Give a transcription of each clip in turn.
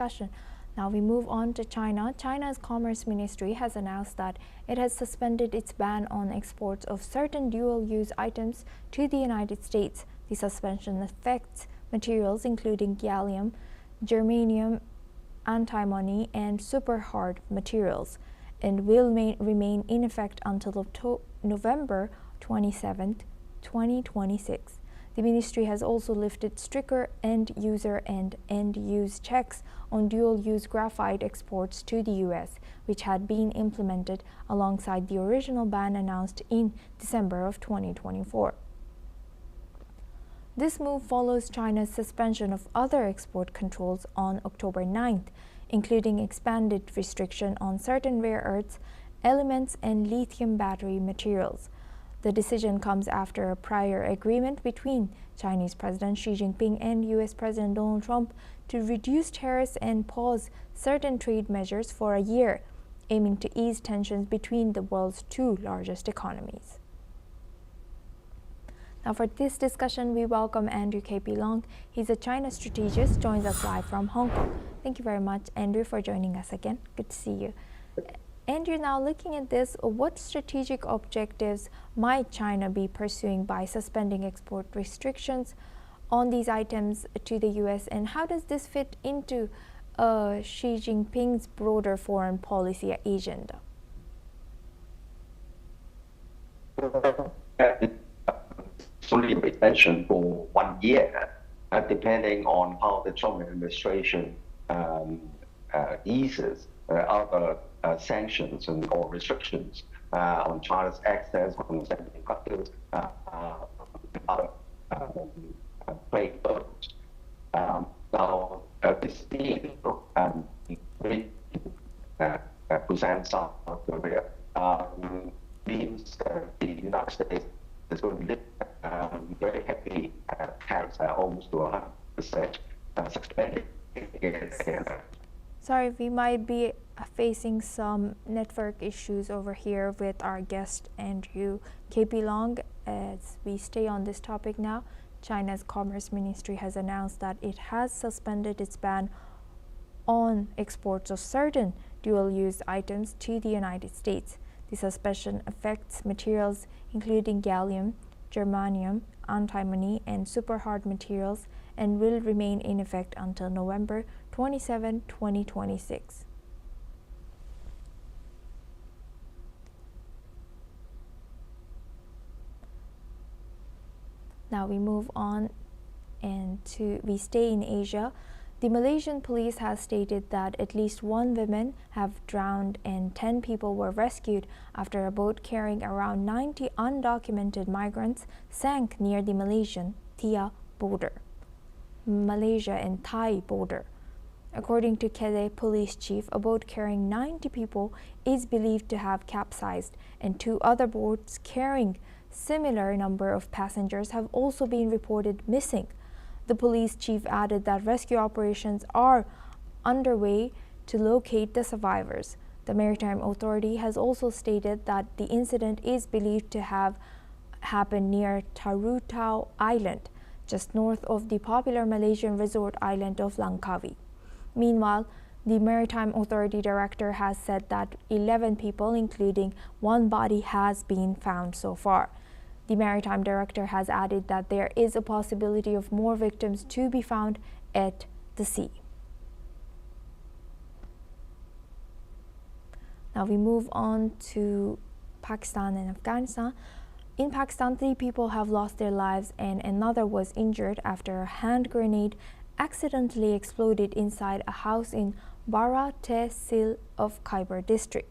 discussion. Now we move on to China. China's Commerce Ministry has announced that it has suspended its ban on exports of certain dual-use items to the United States. The suspension affects materials including gallium, germanium, antimony, and super-hard materials, and will remain in effect until November 27, 2026. The ministry has also lifted stricter end-user and end-use checks on dual-use graphite exports to the U.S., which had been implemented alongside the original ban announced in December of 2024. This move follows China's suspension of other export controls on October 9th, including expanded restriction on certain rare earths, elements, and lithium battery materials. The decision comes after a prior agreement between Chinese President Xi Jinping and U.S. President Donald Trump to reduce tariffs and pause certain trade measures for a year, aiming to ease tensions between the world's two largest economies. Now for this discussion, we welcome Andrew K.P. Long. He's a China strategist, joins us live from Hong Kong. Thank you very much, Andrew, for joining us again. Good to see you. Andrew, now looking at this, what strategic objectives might China be pursuing by suspending export restrictions on these items to the U.S., and how does this fit into Xi Jinping's broader foreign policy agenda? Only retention for 1 year, depending on how the Trump administration eases other sanctions or restrictions on China's access on semiconductors, other trade flows. Now, this deal presents South Korea means the United States is going to live very heavily tariffs, almost to 100% suspended. Sorry, we might be facing some network issues over here with our guest Andrew K.P. Long. As we stay on this topic now, China's Commerce Ministry has announced that it has suspended its ban on exports of certain dual-use items to the United States. The suspension affects materials including gallium, germanium, antimony, and super-hard materials, and will remain in effect until November 27, 2026. Now we move on and we stay in Asia. The Malaysian police has stated that at least 1 woman have drowned and 10 people were rescued after a boat carrying around 90 undocumented migrants sank near the Malaysia and Thai border. According to Kedah Police Chief, a boat carrying 90 people is believed to have capsized, and 2 other boats carrying similar number of passengers have also been reported missing. The police chief added that rescue operations are underway to locate the survivors. The Maritime Authority has also stated that the incident is believed to have happened near Tarutao Island, just north of the popular Malaysian resort island of Langkawi. Meanwhile, the Maritime Authority director has said that 11 people, including 1 body, has been found so far. The Maritime Director has added that there is a possibility of more victims to be found at the sea. Now we move on to Pakistan and Afghanistan. In Pakistan, 3 people have lost their lives and another was injured after a hand grenade accidentally exploded inside a house in Bara Tehsil of Khyber District.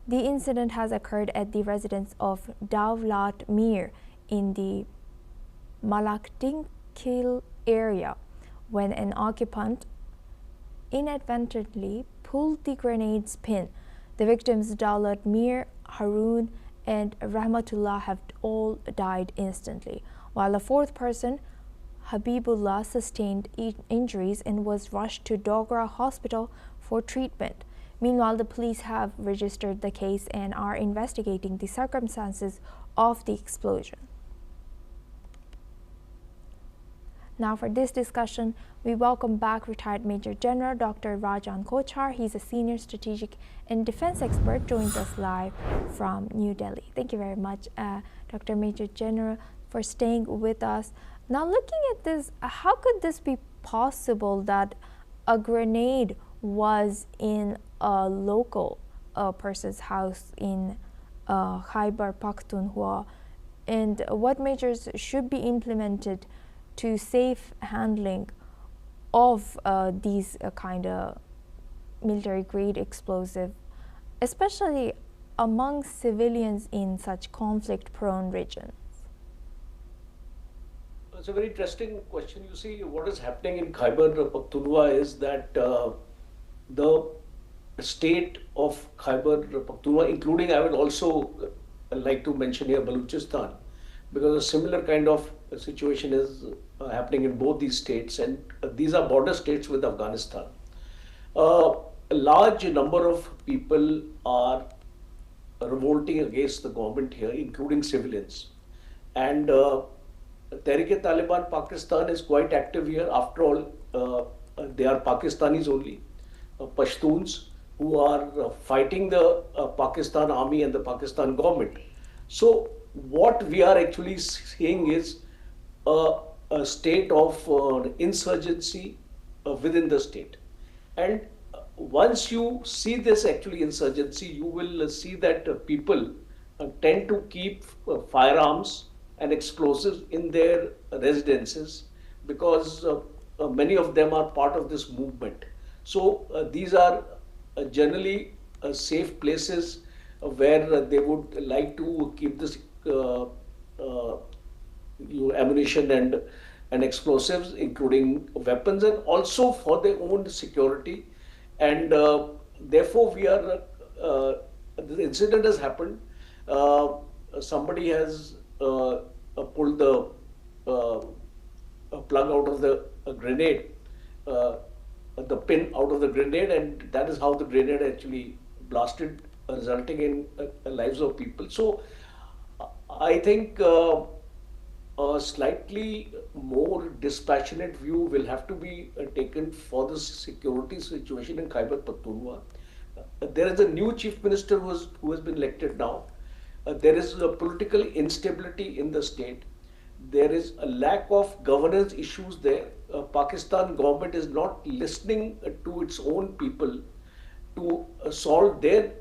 The incident has occurred at the residence of Dawlat Mir in the Malakdinkil area when an occupant inadvertently pulled the grenade's pin. The victims Dawlat Mir, Harun, and Rahmatullah have all died instantly, while a 4th person, Habibullah, sustained injuries and was rushed to Dogra Hospital for treatment. Meanwhile, the police have registered the case and are investigating the circumstances of the explosion. Now for this discussion, we welcome back retired Major General Dr. Rajan Kochhar. He's a senior strategic and defense expert, joins us live from New Delhi. Thank you very much, Dr. Major General, for staying with us. Now looking at this, how could this be possible that a grenade was in a local person's house in Khyber Pakhtunkhwa, and what measures should be implemented to safe handling of these kind of military grade explosive, especially among civilians in such conflict prone regions? It's a very interesting question. You see, what is happening in Khyber Pakhtunkhwa is that the state of Khyber Pakhtunkhwa, including, I would also like to mention here Balochistan, because a similar kind of situation is happening in both these states, and these are border states with Afghanistan. A large number of people are revolting against the government here, including civilians. And Tehrik-e-Taliban Pakistan is quite active here. After all, they are Pakistanis only, Pashtuns, who are fighting the Pakistan army and the Pakistan government. So what we are actually seeing is a state of insurgency within the state. And once you see this actually insurgency, you will see that people tend to keep firearms and explosives in their residences, because many of them are part of this movement. So these are generally safe places where they would like to keep this ammunition and explosives, including weapons, and also for their own security. And therefore we are, the incident has happened. Somebody has pulled the plug out of the grenade, the pin out of the grenade, and that is how the grenade actually blasted, resulting in lives of people. So I think a slightly more dispassionate view will have to be taken for the security situation in Khyber Pakhtunkhwa. There is a new chief minister who has been elected now. There is a political instability in the state. There is a lack of governance issues there. Pakistan government is not listening to its own people to solve their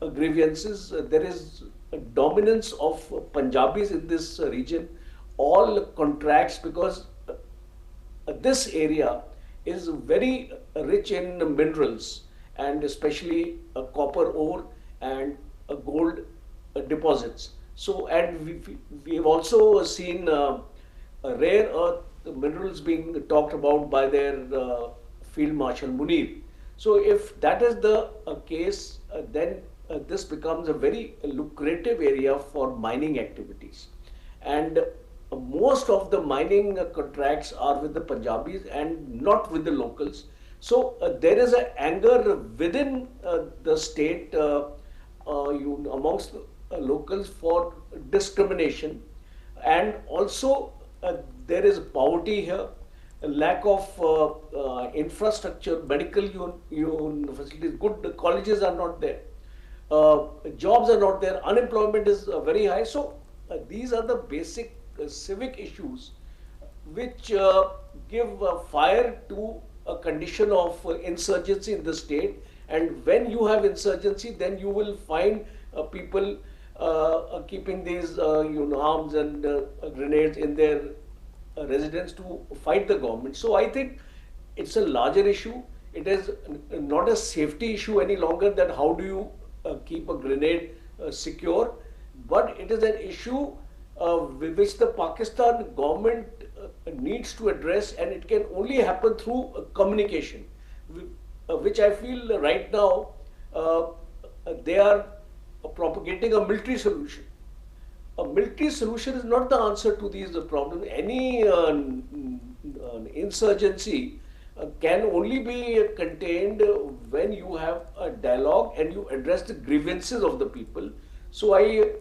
grievances. There is a dominance of Punjabis in this region. All contracts, because this area is very rich in minerals, and especially copper ore and gold deposits. So, and we've also seen rare earth minerals being talked about by their Field Marshal Munir. So if that is the case, then this becomes a very lucrative area for mining activities. And most of the mining contracts are with the Punjabis and not with the locals. So there is an anger within the state amongst locals for discrimination, and also there is poverty here, a lack of infrastructure, medical facilities, good colleges are not there, jobs are not there, unemployment is very high. So these are the basic civic issues which give fire to a condition of insurgency in the state. And when you have insurgency, then you will find people keeping these arms and grenades in their residence to fight the government. So I think it's a larger issue. It is not a safety issue any longer, that how do you keep a grenade secure, but it is an issue which the Pakistan government needs to address, and it can only happen through communication, which I feel right now they are propagating a military solution. A military solution is not the answer to these problems. Any insurgency can only be contained when you have a dialogue and you address the grievances of the people. So I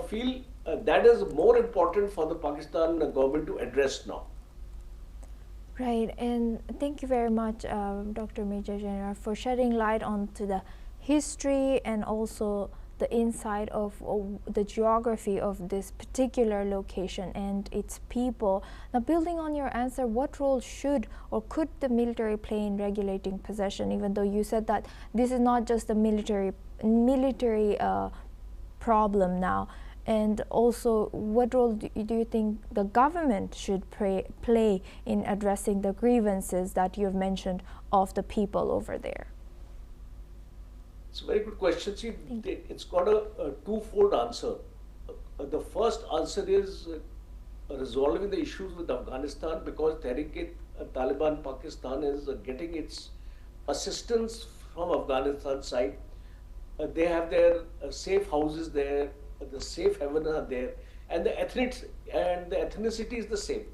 feel that is more important for the Pakistan government to address now. Right, and thank you very much, Dr. Major General, for shedding light onto the history and also the insight of the geography of this particular location and its people. Now, building on your answer, what role should or could the military play in regulating possession? Even though you said that this is not just a military problem now. And also, what role do you think the government should play in addressing the grievances that you've mentioned of the people over there? It's a very good question. See, it's got a twofold answer. The first answer is resolving the issues with Afghanistan, because Tehrik-e-Taliban Pakistan is getting its assistance from Afghanistan side. They have their safe houses there, the safe haven are there, and the ethnicity is the same.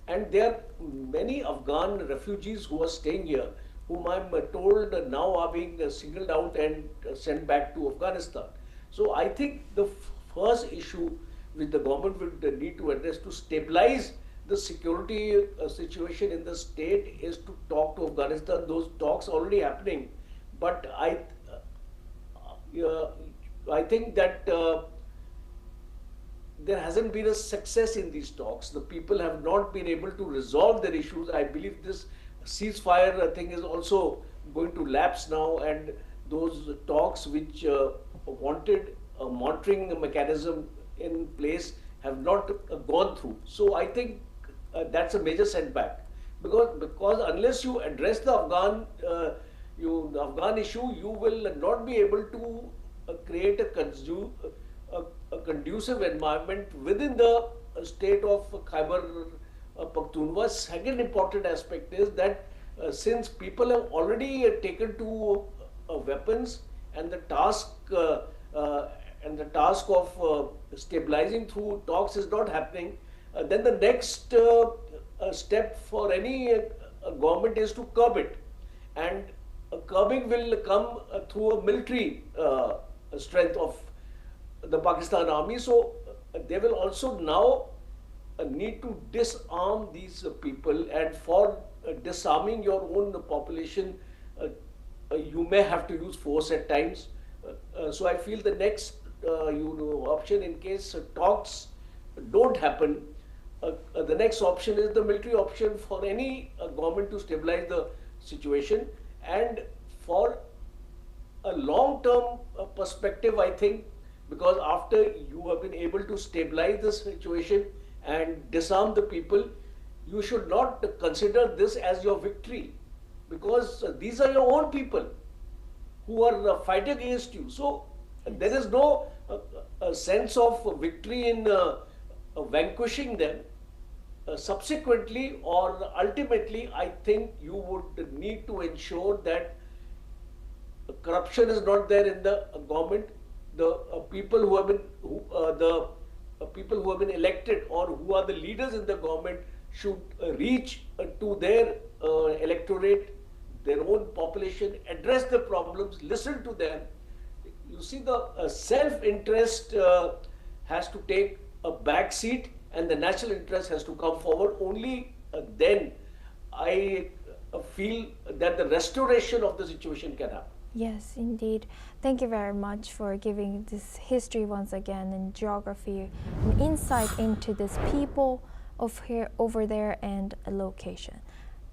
And there are many Afghan refugees who are staying here, whom I'm told now are being singled out and sent back to Afghanistan. So I think the first issue which the government would need to address to stabilize the security situation in the state is to talk to Afghanistan. Those talks are already happening, but I think that there hasn't been a success in these talks. The people have not been able to resolve their issues. I believe this ceasefire thing is also going to lapse now, and those talks which wanted a monitoring mechanism in place have not gone through. So I think that's a major setback, because unless you address the Afghan issue, you will not be able to create a conducive environment within the state of Khyber Pakhtunkhwa. Second important aspect is that since people have already taken to weapons, and the task of stabilizing through talks is not happening, then the next step for any government is to curb it, and curbing will come through a military strength of the Pakistan army. So they will also now need to disarm these people, and for disarming your own population, you may have to use force at times. So I feel the next option, in case talks don't happen, the next option is the military option for any government to stabilize the situation. And for a long-term perspective, I think, because after you have been able to stabilize the situation and disarm the people, you should not consider this as your victory, because these are your own people who are fighting against you. So there is no sense of victory in vanquishing them. Subsequently or ultimately, I think you would need to ensure that corruption is not there in the government. The people who have been elected, or who are the leaders in the government, should reach to their electorate, their own population, address the problems, listen to them. You see, the self-interest has to take a back seat, and the national interest has to come forward. Only then I feel that the restoration of the situation can happen. Yes, indeed. Thank you very much for giving this history once again, and geography, and insight into this people of here, over there, and a location.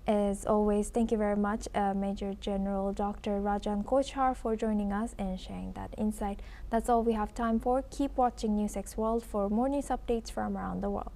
As always, thank you very much, Major General Dr. Rajan Kochhar, for joining us and sharing that insight. That's all we have time for. Keep watching NewsX World for more news updates from around the world.